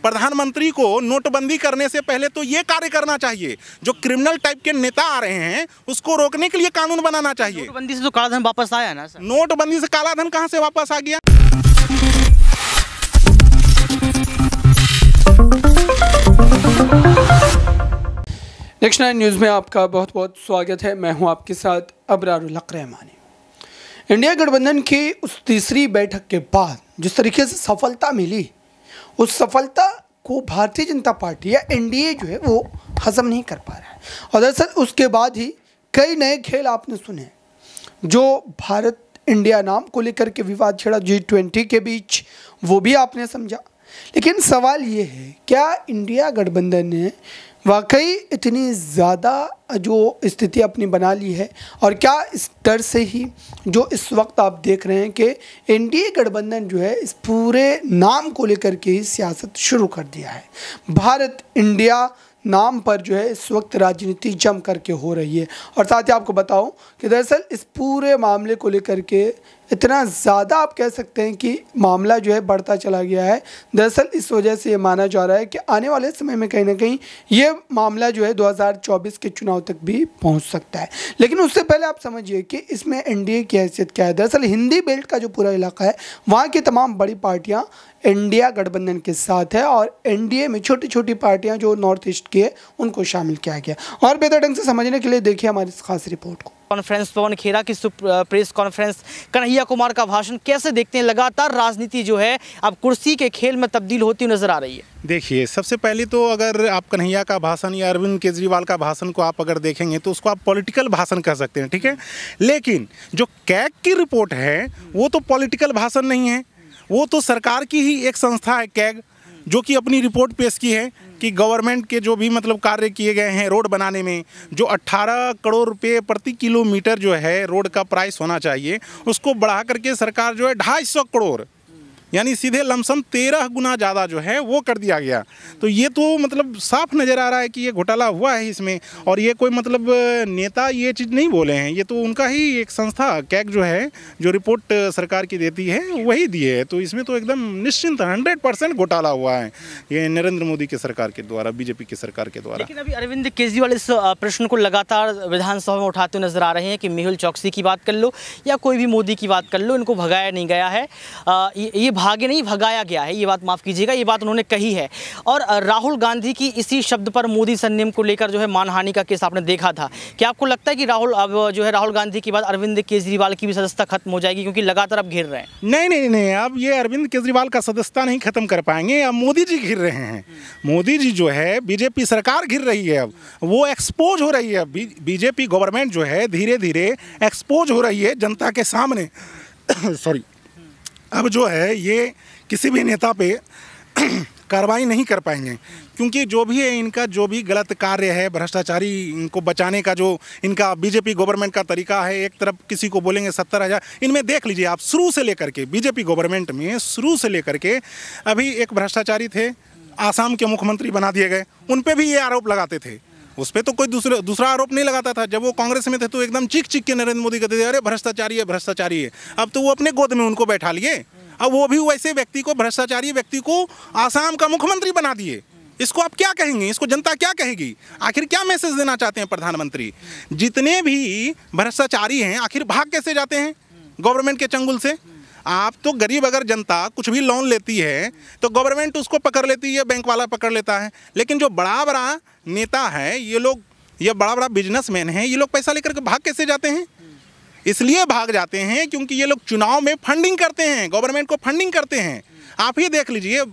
प्रधानमंत्री को नोटबंदी करने से पहले तो ये कार्य करना चाहिए, जो क्रिमिनल टाइप के नेता आ रहे हैं उसको रोकने के लिए कानून बनाना चाहिए। नोटबंदी से तो काला धन वापस आया ना सर? नोटबंदी से काला धन कहां से वापस आ गया? नेक्स्ट 9 न्यूज़ में आपका बहुत बहुत स्वागत है। मैं हूं आपके साथ अबरारुल हक रहमानी। इंडिया गठबंधन की उस तीसरी बैठक के बाद जिस तरीके से सफलता मिली, उस सफलता को भारतीय जनता पार्टी या एनडीए जो है वो हजम नहीं कर पा रहा है। और दरअसल उसके बाद ही कई नए खेल आपने सुने, जो भारत इंडिया नाम को लेकर के विवाद छिड़ा G20 के बीच, वो भी आपने समझा। लेकिन सवाल ये है, क्या इंडिया गठबंधन ने वाकई इतनी ज़्यादा जो स्थिति अपनी बना ली है, और क्या इस डर से ही जो इस वक्त आप देख रहे हैं कि एनडीए गठबंधन जो है इस पूरे नाम को लेकर के ही सियासत शुरू कर दिया है। भारत इंडिया नाम पर जो है इस वक्त राजनीति जम करके हो रही है। और साथ ही आपको बताऊं कि दरअसल इस पूरे मामले को लेकर के इतना ज़्यादा आप कह सकते हैं कि मामला जो है बढ़ता चला गया है। दरअसल इस वजह से ये माना जा रहा है कि आने वाले समय में कहीं ना कहीं ये मामला जो है 2024 के चुनाव तक भी पहुंच सकता है। लेकिन उससे पहले आप समझिए कि इसमें एनडीए की हैसियत क्या है। दरअसल हिंदी बेल्ट का जो पूरा इलाका है, वहाँ की तमाम बड़ी पार्टियाँ इंडिया गठबंधन के साथ है, और एनडीए में छोटी छोटी पार्टियाँ जो नॉर्थ ईस्ट की है उनको शामिल किया गया। और बेहतर ढंग से समझने के लिए देखिए हमारी इस खास रिपोर्ट को। कॉन्फ्रेंस, पवन खेरा की प्रेस कॉन्फ्रेंस, कन्हैया कुमार का भाषण, कैसे देखते हैं? लगातार राजनीति जो है अब कुर्सी के खेल में तब्दील होती हुई नजर आ रही है। देखिए, सबसे पहले तो अगर आप कन्हैया का भाषण या अरविंद केजरीवाल का भाषण को आप अगर देखेंगे तो उसको आप पॉलिटिकल भाषण कह सकते हैं, ठीक है। लेकिन जो कैग की रिपोर्ट है वो तो पॉलिटिकल भाषण नहीं है, वो तो सरकार की ही एक संस्था है कैग, जो कि अपनी रिपोर्ट पेश की है कि गवर्नमेंट के जो भी मतलब कार्य किए गए हैं रोड बनाने में, जो 18 करोड़ रुपए प्रति किलोमीटर जो है रोड का प्राइस होना चाहिए, उसको बढ़ा करके सरकार जो है 250 करोड़ यानी सीधे लमसम 13 गुना ज़्यादा जो है वो कर दिया गया। तो ये तो मतलब साफ नज़र आ रहा है कि ये घोटाला हुआ है इसमें। और ये कोई मतलब नेता ये चीज़ नहीं बोले हैं, ये तो उनका ही एक संस्था कैग जो है जो रिपोर्ट सरकार की देती है वही दी है। तो इसमें तो एकदम निश्चिंत 100% घोटाला हुआ है ये नरेंद्र मोदी की सरकार के द्वारा, बीजेपी की सरकार के द्वारा। लेकिन अभी अरविंद केजरीवाल इस प्रश्न को लगातार विधानसभा में उठाते नजर आ रहे हैं कि मेहुल चौकसी की बात कर लो या कोई भी मोदी की बात कर लो, इनको भगाया नहीं गया है, ये भागे नहीं भगाया गया है, ये बात माफ़ कीजिएगा, ये बात उन्होंने कही है। और राहुल गांधी की इसी शब्द पर मोदी संयम को लेकर जो है मानहानि का केस आपने देखा था। क्या आपको लगता है कि राहुल गांधी की बात अरविंद केजरीवाल की भी सदस्यता खत्म हो जाएगी, क्योंकि लगातार अब घिर रहे हैं? नहीं, अब ये अरविंद केजरीवाल का सदस्यता नहीं खत्म कर पाएंगे, अब मोदी जी घिर रहे हैं। मोदी जी जो है, बीजेपी सरकार घिर रही है, अब वो एक्सपोज हो रही है। बीजेपी गवर्नमेंट जो है धीरे धीरे एक्सपोज हो रही है जनता के सामने। सॉरी, अब जो है ये किसी भी नेता पे कार्रवाई नहीं कर पाएंगे, क्योंकि जो भी है इनका जो भी गलत कार्य है, भ्रष्टाचारी इनको बचाने का जो इनका बीजेपी गवर्नमेंट का तरीका है, एक तरफ किसी को बोलेंगे 70,000, इनमें देख लीजिए आप शुरू से लेकर के बीजेपी गवर्नमेंट में शुरू से लेकर के अभी एक भ्रष्टाचारी थे, आसाम के मुख्यमंत्री बना दिए गए, उन पर भी ये आरोप लगाते थे। उस पर तो कोई दूसरा आरोप नहीं लगाता था। जब वो कांग्रेस में थे तो एकदम चीख के नरेंद्र मोदी कहते थे अरे भ्रष्टाचारी है, भ्रष्टाचारी है। अब तो वो अपने गोद में उनको बैठा लिए, अब वो भी वैसे व्यक्ति को, भ्रष्टाचारी व्यक्ति को आसाम का मुख्यमंत्री बना दिए। इसको आप क्या कहेंगे? इसको जनता क्या कहेगी? आखिर क्या मैसेज देना चाहते हैं प्रधानमंत्री? जितने भी भ्रष्टाचारी हैं आखिर भाग कैसे जाते हैं गवर्नमेंट के चंगुल से? आप तो गरीब अगर जनता कुछ भी लोन लेती है तो गवर्नमेंट उसको पकड़ लेती है, बैंक वाला पकड़ लेता है। लेकिन जो बड़ा बड़ा नेता है, ये लोग, ये बड़ा बड़ा बिजनेसमैन हैं, ये लोग पैसा लेकर के भाग कैसे जाते हैं? इसलिए भाग जाते हैं क्योंकि ये लोग चुनाव में फंडिंग करते हैं, गवर्नमेंट को फंडिंग करते हैं। आप ही देख लीजिए,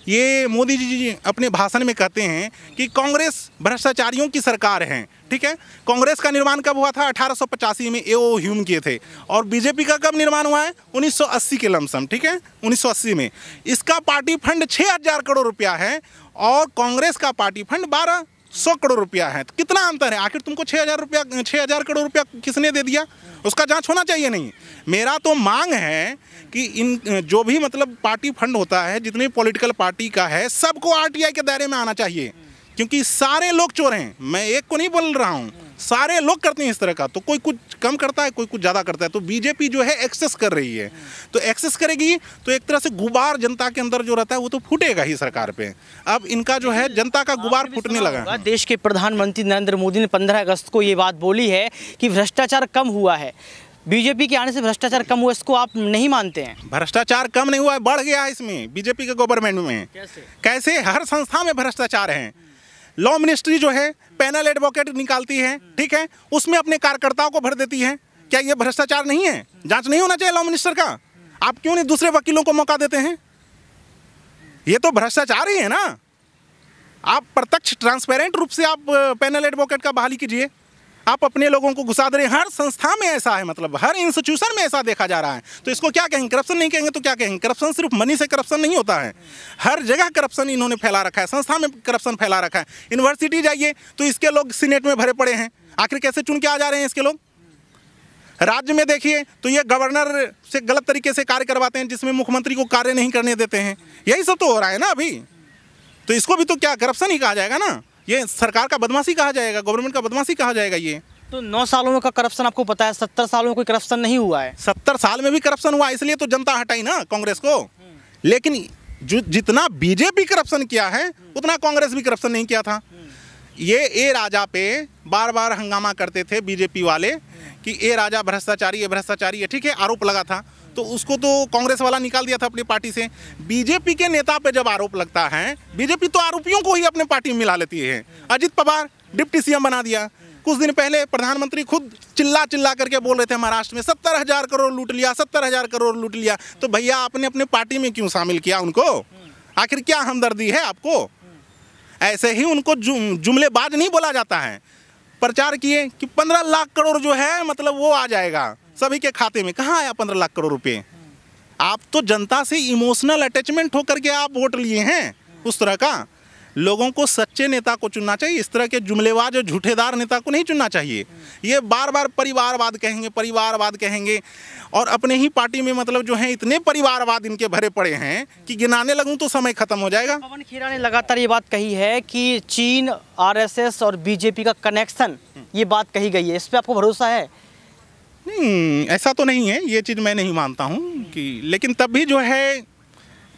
ये मोदी जी अपने भाषण में कहते हैं कि कांग्रेस भ्रष्टाचारियों की सरकार है, ठीक है। कांग्रेस का निर्माण कब हुआ था? 1885 में ए.ओ. ह्यूम किए थे। और बीजेपी का कब निर्माण हुआ है? 1980 के लमसम, ठीक है, 1980 में। इसका पार्टी फंड 6,000 करोड़ रुपया है और कांग्रेस का पार्टी फंड 1,200 करोड़ रुपया है। तो कितना अंतर है? आखिर तुमको 6,000 करोड़ रुपया किसने दे दिया? उसका जांच होना चाहिए नहीं? मेरा तो मांग है कि इन जो भी मतलब पार्टी फंड होता है, जितने पॉलिटिकल पार्टी का है, सबको आरटीआई के दायरे में आना चाहिए, क्योंकि सारे लोग चोर हैं, मैं एक को नहीं बोल रहा हूँ, सारे लोग करते हैं इस तरह का। तो कोई कुछ कम करता है, कोई कुछ ज़्यादा करता है। तो बीजेपी जो है एक्सेस कर रही है, तो एक्सेस करेगी तो एक तरह से गुबार जनता के अंदर जो रहता है वो तो फूटेगा ही सरकार पे। अब इनका जो है जनता का गुबार फूटने लगा। देश के प्रधानमंत्री नरेंद्र मोदी ने 15 अगस्त को ये बात बोली है कि भ्रष्टाचार कम हुआ है। बीजेपी के आने से भ्रष्टाचार कम हुआ, इसको आप नहीं मानते हैं? भ्रष्टाचार कम नहीं हुआ है, बढ़ गया है इसमें बीजेपी के गवर्नमेंट में। कैसे? हर संस्था में भ्रष्टाचार है। लॉ मिनिस्ट्री जो है पैनल एडवोकेट निकालती है, ठीक है, उसमें अपने कार्यकर्ताओं को भर देती है। क्या ये भ्रष्टाचार नहीं है? जांच नहीं होना चाहिए लॉ मिनिस्टर का? आप क्यों नहीं दूसरे वकीलों को मौका देते हैं? ये तो भ्रष्टाचार ही है ना। आप प्रत्यक्ष ट्रांसपेरेंट रूप से आप पैनल एडवोकेट का बहाली कीजिए। आप अपने लोगों को घुसा दे रहे हैं। हर संस्था में ऐसा है, मतलब हर इंस्टीट्यूशन में ऐसा देखा जा रहा है। तो इसको क्या कहेंगे? करप्शन नहीं कहेंगे तो क्या कहेंगे? करप्शन सिर्फ मनी से करप्शन नहीं होता है, हर जगह करप्शन इन्होंने फैला रखा है, संस्था में करप्शन फैला रखा है। यूनिवर्सिटी जाइए तो इसके लोग सीनेट में भरे पड़े हैं, आखिर कैसे चुन के आ जा रहे हैं इसके लोग? राज्य में देखिए तो ये गवर्नर से गलत तरीके से कार्य करवाते हैं, जिसमें मुख्यमंत्री को कार्य नहीं करने देते हैं। यही सब तो हो रहा है ना अभी। तो इसको भी तो क्या करप्शन ही कहा जाएगा ना? ये सरकार का बदमाशी कहा जाएगा, गवर्नमेंट का बदमाशी कहा जाएगा ये। तो 9 सालों में का करप्शन आपको पता है, 70 सालों में कोई करप्शन नहीं हुआ है। 70 साल में भी करप्शन हुआ, इसलिए तो जनता हटाई ना कांग्रेस को। लेकिन जो जितना बीजेपी करप्शन किया है उतना कांग्रेस भी करप्शन नहीं किया था। ये ए राजा पे बार बार हंगामा करते थे बीजेपी वाले कि ए राजा भ्रष्टाचारी है, ठीक है, आरोप लगा था। तो उसको तो कांग्रेस वाला निकाल दिया था अपनी पार्टी से। बीजेपी के नेता पे जब आरोप लगता है, बीजेपी तो आरोपियों को ही अपने पार्टी में मिला लेती है। अजित पवार डिप्टी सीएम बना दिया। कुछ दिन पहले प्रधानमंत्री खुद चिल्ला करके बोल रहे थे महाराष्ट्र में 70,000 करोड़ लूट लिया, 70,000 करोड़ लूट लिया। तो भैया आपने अपने पार्टी में क्यों शामिल किया उनको? आखिर क्या हमदर्दी है आपको? ऐसे ही उनको जुमलेबाज नहीं बोला जाता है। प्रचार किए कि 15 लाख करोड़ जो है मतलब वो आ जाएगा सभी के खाते में। कहाँ आया 15 लाख करोड़ रुपए? आप तो जनता से इमोशनल अटैचमेंट होकर के आप वोट लिए हैं। उस तरह का लोगों को सच्चे नेता को चुनना चाहिए, इस तरह के जुमलेबाज और झूठेदार नेता को नहीं चुनना चाहिए। ये बार बार परिवारवाद कहेंगे और अपने ही पार्टी में मतलब जो है इतने परिवारवाद इनके भरे पड़े हैं कि गिनाने लगूं तो समय खत्म हो जाएगा। पवन खेरा ने लगातार ये बात कही है कि चीन, आरएसएस और बीजेपी का कनेक्शन, ये बात कही गई है, इस पर आपको भरोसा है? नहीं, ऐसा तो नहीं है, ये चीज़ मैं नहीं मानता हूँ कि, लेकिन तब भी जो है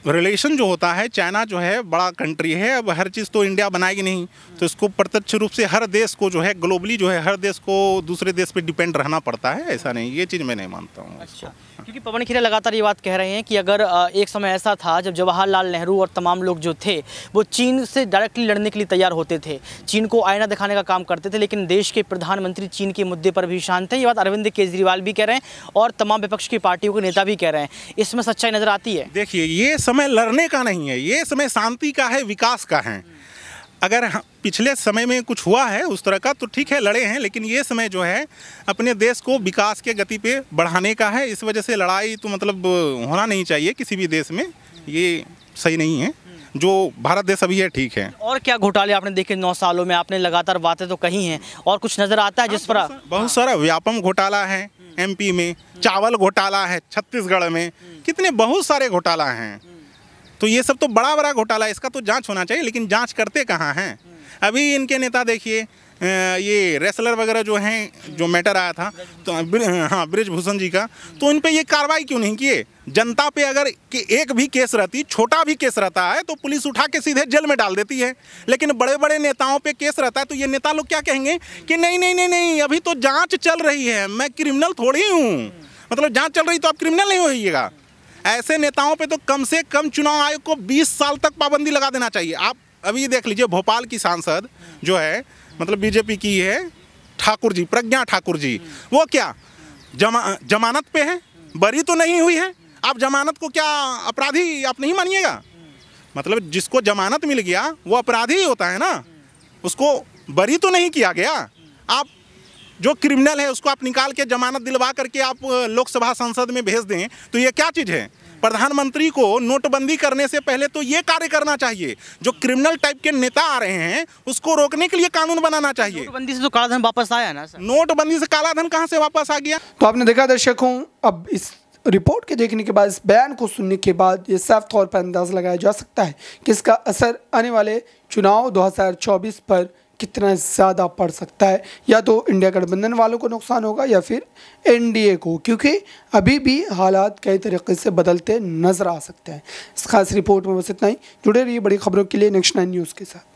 रिलेशन जो होता है, चाइना जो है बड़ा कंट्री है, अब हर चीज़ तो इंडिया बनाएगी नहीं, तो इसको प्रत्यक्ष रूप से हर देश को जो है ग्लोबली जो है हर देश को दूसरे देश पे डिपेंड रहना पड़ता है। ऐसा नहीं, ये चीज़ मैं नहीं मानता हूँ। अच्छा, क्योंकि पवन खेरा लगातार ये बात कह रहे हैं कि अगर एक समय ऐसा था जब जवाहरलाल नेहरू और तमाम लोग जो थे वो चीन से डायरेक्टली लड़ने के लिए तैयार होते थे, चीन को आईना दिखाने का काम करते थे, लेकिन देश के प्रधानमंत्री चीन के मुद्दे पर भी शांत हैं। ये बात अरविंद केजरीवाल भी कह रहे हैं और तमाम विपक्ष की पार्टियों के नेता भी कह रहे हैं। इसमें सच्चाई नजर आती है? देखिए, ये समय लड़ने का नहीं है, ये समय शांति का है, विकास का है। अगर पिछले समय में कुछ हुआ है उस तरह का तो ठीक है, लड़े हैं, लेकिन ये समय जो है अपने देश को विकास के गति पे बढ़ाने का है। इस वजह से लड़ाई तो मतलब होना नहीं चाहिए किसी भी देश में, ये सही नहीं है। जो भारत देश अभी है ठीक है। और क्या घोटाले आपने देखे 9 सालों में? आपने लगातार बातें तो कही हैं, और कुछ नजर आता है जिस पर? बहुत सारा व्यापम घोटाला है एमपी में, चावल घोटाला है छत्तीसगढ़ में, कितने बहुत सारे घोटाला हैं। तो ये सब तो बड़ा बड़ा घोटाला है, इसका तो जांच होना चाहिए, लेकिन जांच करते कहाँ हैं? अभी इनके नेता देखिए, ये रेसलर वगैरह जो हैं, जो मैटर आया था तो हाँ ब्रिजभूषण जी का, तो इन पे ये कार्रवाई क्यों नहीं किए? जनता पे अगर एक भी केस रहती, छोटा भी केस रहता है तो पुलिस उठा के सीधे जेल में डाल देती है, लेकिन बड़े बड़े नेताओं पे केस रहता है तो ये नेता लोग क्या कहेंगे कि नहीं नहीं नहीं नहीं अभी तो जाँच चल रही है, मैं क्रिमिनल थोड़ी हूँ, मतलब जाँच चल रही तो आप क्रिमिनल नहीं होइएगा। ऐसे नेताओं पे तो कम से कम चुनाव आयोग को 20 साल तक पाबंदी लगा देना चाहिए। आप अभी देख लीजिए, भोपाल की सांसद जो है मतलब बीजेपी की है, ठाकुर जी, प्रज्ञा ठाकुर जी, वो क्या जमानत पे है, बरी तो नहीं हुई है। आप जमानत को क्या अपराधी आप नहीं मानिएगा? मतलब जिसको जमानत मिल गया वो अपराधी ही होता है ना, उसको बरी तो नहीं किया गया। आप जो क्रिमिनल है उसको आप निकाल के जमानत दिलवा करके आप लोकसभा संसद में भेज दें, तो ये क्या चीज़ है? प्रधानमंत्री को नोटबंदी करने से पहले तो ये कार्य करना चाहिए, जो क्रिमिनल टाइप के नेता आ रहे हैं उसको रोकने के लिए कानून बनाना चाहिए। नोटबंदी से तो काला धन वापस आया ना सर? नोटबंदी से काला धन कहाँ से वापस आ गया? तो आपने देखा दर्शकों, अब इस रिपोर्ट के देखने के बाद, इस बयान को सुनने के बाद ये साफ तौर पर अंदाज़ा लगाया जा सकता है कि इसका असर आने वाले चुनाव 2024 पर कितना ज़्यादा पड़ सकता है। या तो इंडिया गठबंधन वालों को नुकसान होगा या फिर एनडीए को, क्योंकि अभी भी हालात कई तरीके से बदलते नजर आ सकते हैं। इस खास रिपोर्ट में बस इतना ही। जुड़े रहिए बड़ी खबरों के लिए नेक्स्ट 9 न्यूज़ के साथ।